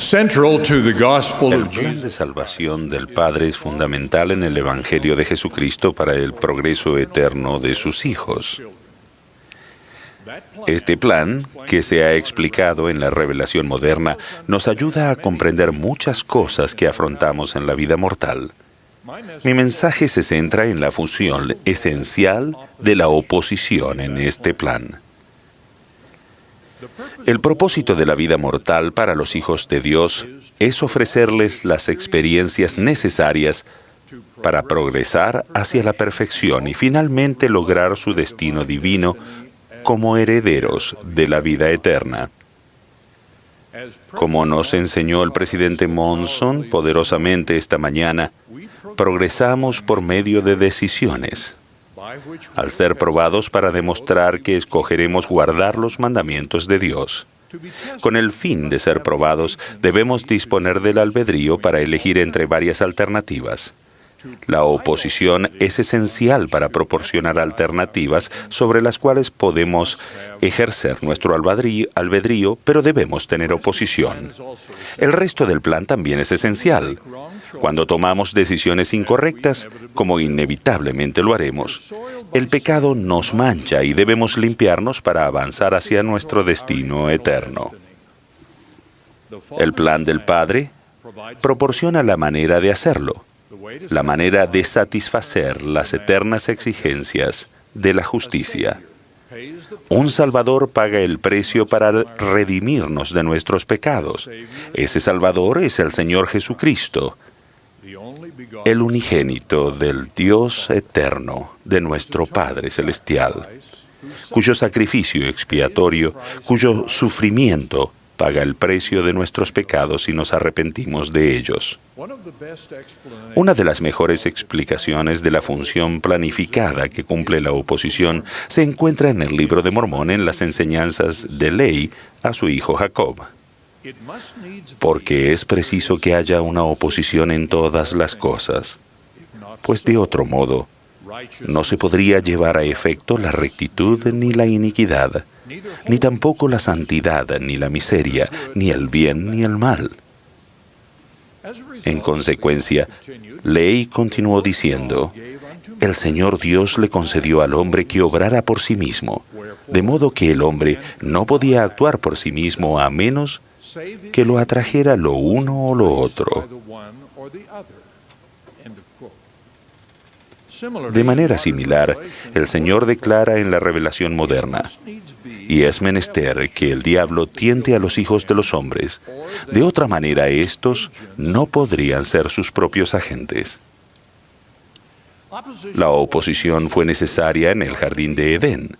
Central to the gospel El of plan de Jesus. salvación del Padre es fundamental en el Evangelio de Jesucristo para el progreso eterno de sus hijos. Este plan, que se ha explicado en la revelación moderna, nos ayuda a comprender muchas cosas que afrontamos en la vida mortal. Mi mensaje se centra en la función esencial de la oposición en este plan. El propósito de la vida mortal para los hijos de Dios es ofrecerles las experiencias necesarias para progresar hacia la perfección y finalmente lograr su destino divino como herederos de la vida eterna. Como nos enseñó el presidente Monson poderosamente esta mañana, progresamos por medio de decisiones, al ser probados para demostrar que escogeremos guardar los mandamientos de Dios. Con el fin de ser probados, debemos disponer del albedrío para elegir entre varias alternativas. La oposición es esencial para proporcionar alternativas sobre las cuales podemos ejercer nuestro albedrío, pero debemos tener oposición. El resto del plan también es esencial. Cuando tomamos decisiones incorrectas, como inevitablemente lo haremos, el pecado nos mancha y debemos limpiarnos para avanzar hacia nuestro destino eterno. El plan del Padre proporciona la manera de hacerlo, la manera de satisfacer las eternas exigencias de la justicia. Un Salvador paga el precio para redimirnos de nuestros pecados. Ese Salvador es el Señor Jesucristo, el unigénito del Dios eterno, de nuestro Padre Celestial, cuyo sacrificio expiatorio, cuyo sufrimiento paga el precio de nuestros pecados si nos arrepentimos de ellos. Una de las mejores explicaciones de la función planificada que cumple la oposición se encuentra en el Libro de Mormón en las enseñanzas de Ley a su hijo Jacob. Porque es preciso que haya una oposición en todas las cosas, pues de otro modo no se podría llevar a efecto la rectitud ni la iniquidad, ni tampoco la santidad, ni la miseria, ni el bien, ni el mal. En consecuencia, Ley continuó diciendo, el Señor Dios le concedió al hombre que obrara por sí mismo, de modo que el hombre no podía actuar por sí mismo a menos que lo atrajera lo uno o lo otro. De manera similar, el Señor declara en la revelación moderna, y es menester que el diablo tiente a los hijos de los hombres, de otra manera estos no podrían ser sus propios agentes. La oposición fue necesaria en el jardín de Edén.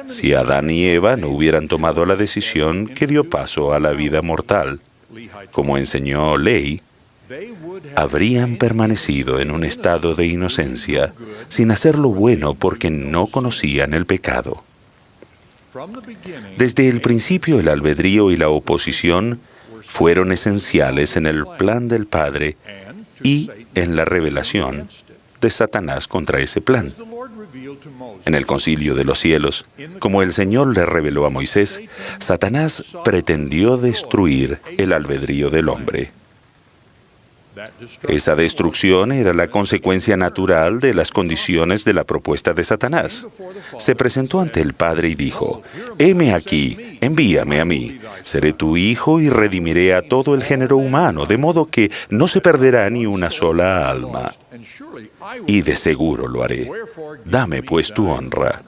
Si Adán y Eva no hubieran tomado la decisión que dio paso a la vida mortal, como enseñó Ley, habrían permanecido en un estado de inocencia, sin hacer lo bueno porque no conocían el pecado. Desde el principio, el albedrío y la oposición fueron esenciales en el plan del Padre y en la revelación de Satanás contra ese plan. En el concilio de los cielos, como el Señor le reveló a Moisés, Satanás pretendió destruir el albedrío del hombre. Esa destrucción era la consecuencia natural de las condiciones de la propuesta de Satanás. Se presentó ante el Padre y dijo, «Heme aquí, envíame a mí. Seré tu hijo y redimiré a todo el género humano, de modo que no se perderá ni una sola alma. Y de seguro lo haré. Dame pues tu honra».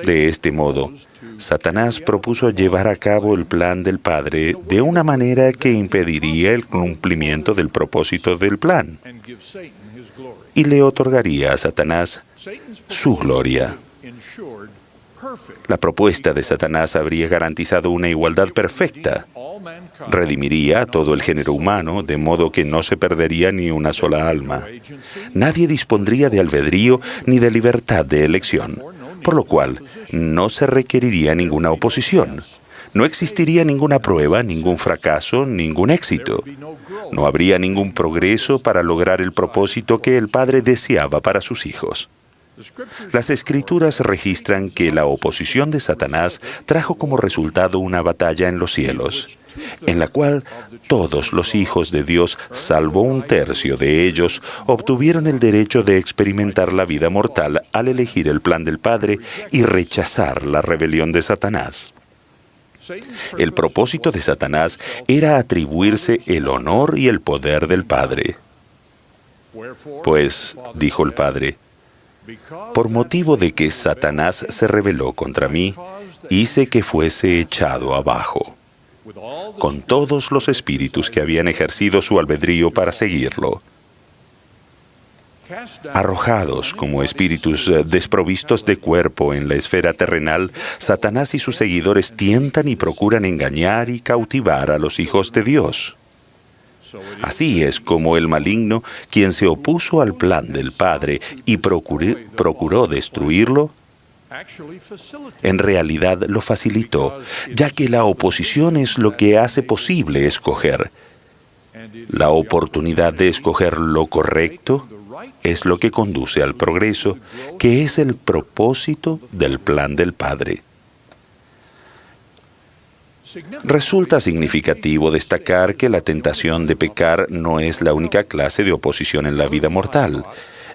De este modo, Satanás propuso llevar a cabo el plan del Padre de una manera que impediría el cumplimiento del propósito del plan y le otorgaría a Satanás su gloria. La propuesta de Satanás habría garantizado una igualdad perfecta. Redimiría a todo el género humano, de modo que no se perdería ni una sola alma. Nadie dispondría de albedrío ni de libertad de elección, por lo cual no se requeriría ninguna oposición. No existiría ninguna prueba, ningún fracaso, ningún éxito. No habría ningún progreso para lograr el propósito que el Padre deseaba para sus hijos. Las Escrituras registran que la oposición de Satanás trajo como resultado una batalla en los cielos, en la cual todos los hijos de Dios, salvo un tercio de ellos, obtuvieron el derecho de experimentar la vida mortal al elegir el plan del Padre y rechazar la rebelión de Satanás. El propósito de Satanás era atribuirse el honor y el poder del Padre. Pues, dijo el Padre, por motivo de que Satanás se rebeló contra mí, hice que fuese echado abajo, con todos los espíritus que habían ejercido su albedrío para seguirlo. Arrojados como espíritus desprovistos de cuerpo en la esfera terrenal, Satanás y sus seguidores tientan y procuran engañar y cautivar a los hijos de Dios. Así es como el maligno, quien se opuso al plan del Padre y procuró destruirlo, en realidad lo facilitó, ya que la oposición es lo que hace posible escoger. La oportunidad de escoger lo correcto es lo que conduce al progreso, que es el propósito del plan del Padre. Resulta significativo destacar que la tentación de pecar no es la única clase de oposición en la vida mortal.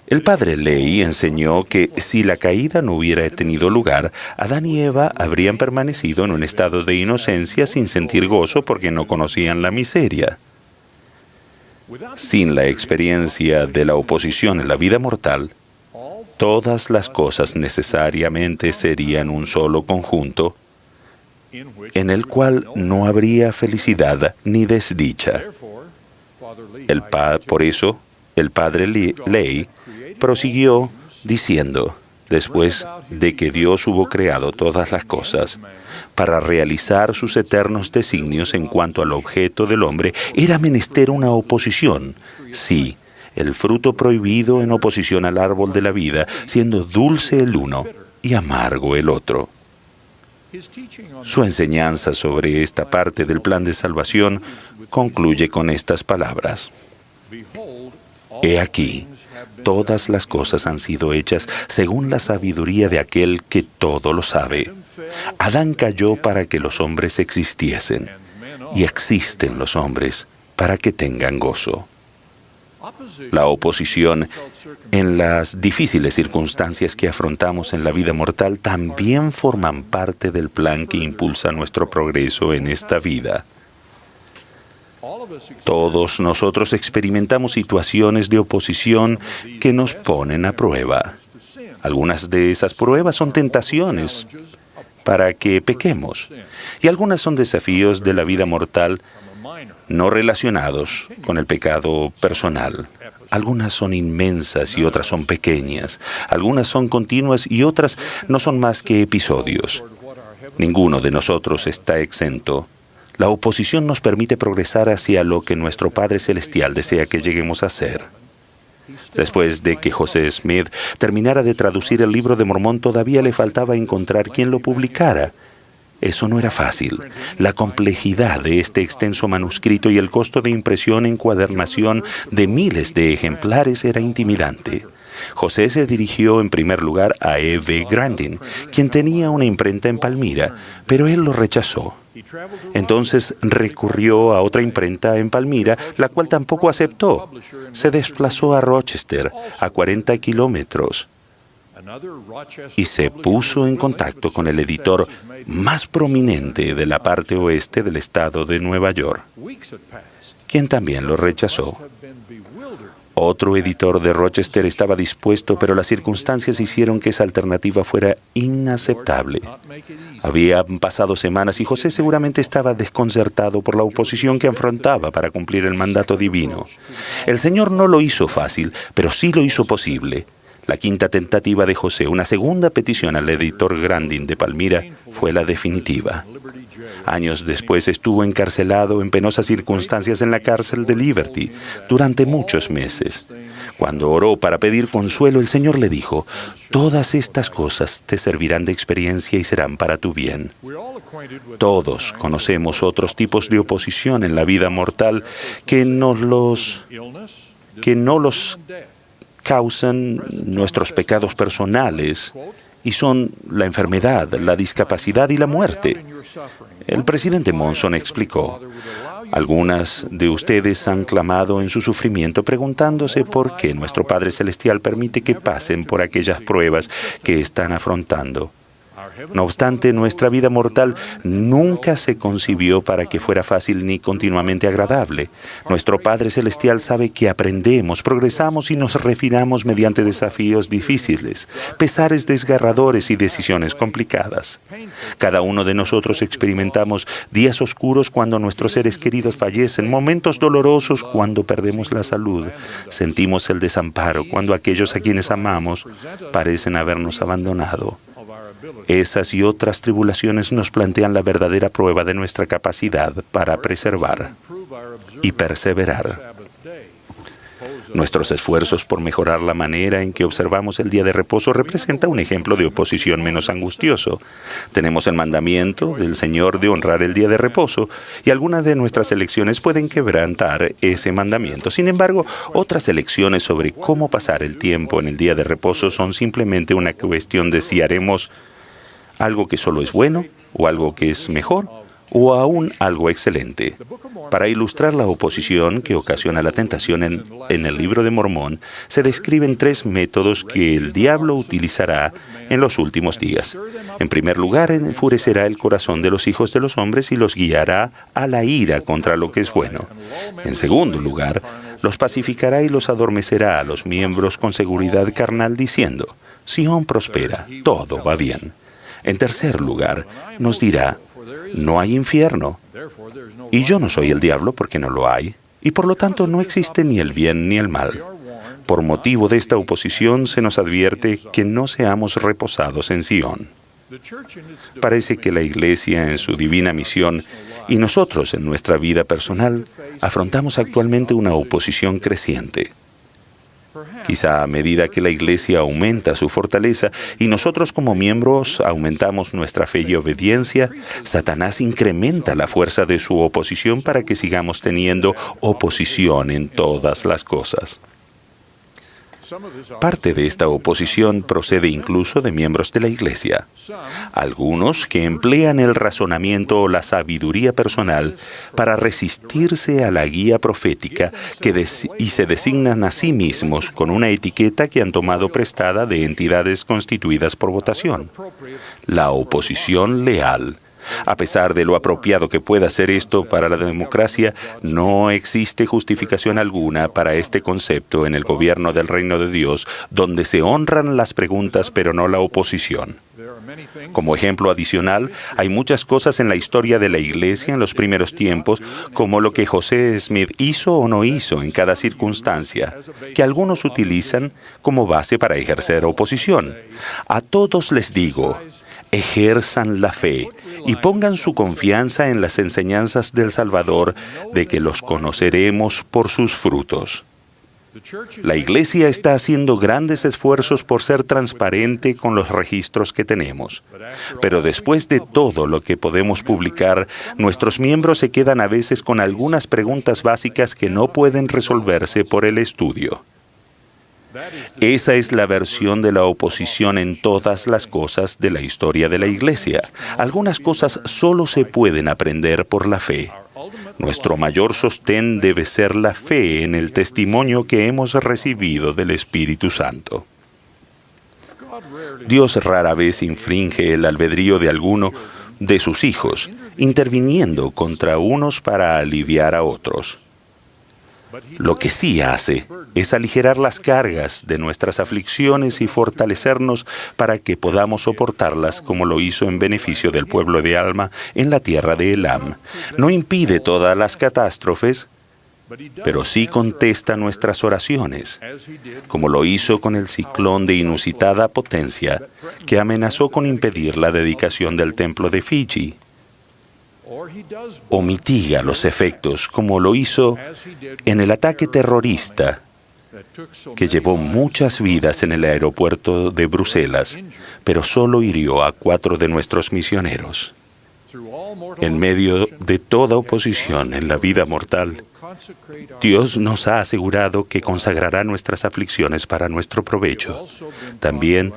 El padre Ley enseñó que si la caída no hubiera tenido lugar, Adán y Eva habrían permanecido en un estado de inocencia sin sentir gozo porque no conocían la miseria. Sin la experiencia de la oposición en la vida mortal, todas las cosas necesariamente serían un solo conjunto, en el cual no habría felicidad ni desdicha. Por eso, el padre Ley prosiguió diciendo, después de que Dios hubo creado todas las cosas, para realizar sus eternos designios en cuanto al objeto del hombre, era menester una oposición. Sí, el fruto prohibido en oposición al árbol de la vida, siendo dulce el uno y amargo el otro. Su enseñanza sobre esta parte del plan de salvación concluye con estas palabras. He aquí, todas las cosas han sido hechas según la sabiduría de aquel que todo lo sabe. Adán cayó para que los hombres existiesen, y existen los hombres para que tengan gozo. La oposición en las difíciles circunstancias que afrontamos en la vida mortal también forman parte del plan que impulsa nuestro progreso en esta vida. Todos nosotros experimentamos situaciones de oposición que nos ponen a prueba. Algunas de esas pruebas son tentaciones para que pequemos, y algunas son desafíos de la vida mortal no relacionados con el pecado personal. Algunas son inmensas y otras son pequeñas. Algunas son continuas y otras no son más que episodios. Ninguno de nosotros está exento. La oposición nos permite progresar hacia lo que nuestro Padre Celestial desea que lleguemos a ser. Después de que José Smith terminara de traducir el Libro de Mormón, todavía le faltaba encontrar quien lo publicara. Eso no era fácil. La complejidad de este extenso manuscrito y el costo de impresión e encuadernación de miles de ejemplares era intimidante. José se dirigió en primer lugar a E.V. Grandin, quien tenía una imprenta en Palmira, pero él lo rechazó. Entonces recurrió a otra imprenta en Palmira, la cual tampoco aceptó. Se desplazó a Rochester, a 40 kilómetros, y se puso en contacto con el editor más prominente de la parte oeste del estado de Nueva York, quien también lo rechazó. Otro editor de Rochester estaba dispuesto, pero las circunstancias hicieron que esa alternativa fuera inaceptable. Habían pasado semanas y José seguramente estaba desconcertado por la oposición que afrontaba para cumplir el mandato divino. El Señor no lo hizo fácil, pero sí lo hizo posible. La quinta tentativa de José, una segunda petición al editor Grandin de Palmira, fue la definitiva. Años después estuvo encarcelado en penosas circunstancias en la cárcel de Liberty durante muchos meses. Cuando oró para pedir consuelo, el Señor le dijo, «Todas estas cosas te servirán de experiencia y serán para tu bien». Todos conocemos otros tipos de oposición en la vida mortal que no los causan nuestros pecados personales y son la enfermedad, la discapacidad y la muerte. El presidente Monson explicó: algunas de ustedes han clamado en su sufrimiento preguntándose por qué nuestro Padre Celestial permite que pasen por aquellas pruebas que están afrontando. No obstante, nuestra vida mortal nunca se concibió para que fuera fácil ni continuamente agradable. Nuestro Padre Celestial sabe que aprendemos, progresamos y nos refinamos mediante desafíos difíciles, pesares desgarradores y decisiones complicadas. Cada uno de nosotros experimentamos días oscuros cuando nuestros seres queridos fallecen, momentos dolorosos cuando perdemos la salud. Sentimos el desamparo cuando aquellos a quienes amamos parecen habernos abandonado. Esas y otras tribulaciones nos plantean la verdadera prueba de nuestra capacidad para preservar y perseverar. Nuestros esfuerzos por mejorar la manera en que observamos el día de reposo representa un ejemplo de oposición menos angustioso. Tenemos el mandamiento del Señor de honrar el día de reposo, y algunas de nuestras elecciones pueden quebrantar ese mandamiento. Sin embargo, otras elecciones sobre cómo pasar el tiempo en el día de reposo son simplemente una cuestión de si haremos algo que solo es bueno, o algo que es mejor, o aún algo excelente. Para ilustrar la oposición que ocasiona la tentación en el libro de Mormón, se describen 3 métodos que el diablo utilizará en los últimos días. En primer lugar, enfurecerá el corazón de los hijos de los hombres y los guiará a la ira contra lo que es bueno. En segundo lugar, los pacificará y los adormecerá a los miembros con seguridad carnal diciendo: Sión prospera, todo va bien. En tercer lugar, nos dirá: no hay infierno, y yo no soy el diablo porque no lo hay, y por lo tanto no existe ni el bien ni el mal. Por motivo de esta oposición se nos advierte que no seamos reposados en Sión. Parece que la Iglesia en su divina misión y nosotros en nuestra vida personal afrontamos actualmente una oposición creciente. Quizá a medida que la Iglesia aumenta su fortaleza y nosotros como miembros aumentamos nuestra fe y obediencia, Satanás incrementa la fuerza de su oposición para que sigamos teniendo oposición en todas las cosas. Parte de esta oposición procede incluso de miembros de la Iglesia. Algunos que emplean el razonamiento o la sabiduría personal para resistirse a la guía profética y se designan a sí mismos con una etiqueta que han tomado prestada de entidades constituidas por votación: la oposición leal. A pesar de lo apropiado que pueda ser esto para la democracia, no existe justificación alguna para este concepto en el gobierno del reino de Dios, donde se honran las preguntas pero no la oposición. Como ejemplo adicional, hay muchas cosas en la historia de la Iglesia en los primeros tiempos, como lo que José Smith hizo o no hizo en cada circunstancia, que algunos utilizan como base para ejercer oposición. A todos les digo: ejerzan la fe y pongan su confianza en las enseñanzas del Salvador, de que los conoceremos por sus frutos. La Iglesia está haciendo grandes esfuerzos por ser transparente con los registros que tenemos. Pero después de todo lo que podemos publicar, nuestros miembros se quedan a veces con algunas preguntas básicas que no pueden resolverse por el estudio. Esa es la versión de la oposición en todas las cosas de la historia de la Iglesia. Algunas cosas solo se pueden aprender por la fe. Nuestro mayor sostén debe ser la fe en el testimonio que hemos recibido del Espíritu Santo. Dios rara vez infringe el albedrío de alguno de sus hijos, interviniendo contra unos para aliviar a otros. Lo que sí hace es aligerar las cargas de nuestras aflicciones y fortalecernos para que podamos soportarlas, como lo hizo en beneficio del pueblo de Alma en la tierra de Elam. No impide todas las catástrofes, pero sí contesta nuestras oraciones, como lo hizo con el ciclón de inusitada potencia que amenazó con impedir la dedicación del templo de Fiji. O mitiga los efectos, como lo hizo en el ataque terrorista que llevó muchas vidas en el aeropuerto de Bruselas, pero solo hirió a 4 de nuestros misioneros. En medio de toda oposición en la vida mortal, Dios nos ha asegurado que consagrará nuestras aflicciones para nuestro provecho. También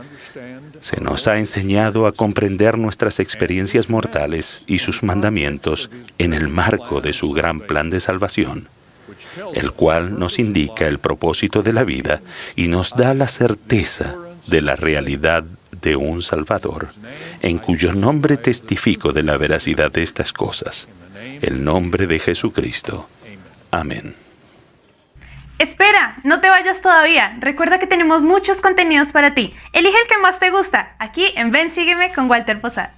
se nos ha enseñado a comprender nuestras experiencias mortales y sus mandamientos en el marco de su gran plan de salvación, el cual nos indica el propósito de la vida y nos da la certeza de la realidad de un Salvador, en cuyo nombre testifico de la veracidad de estas cosas, el nombre de Jesucristo. Amén. Espera, no te vayas todavía. Recuerda que tenemos muchos contenidos para ti. Elige el que más te gusta, aquí en Ven Sígueme con Walter Posada.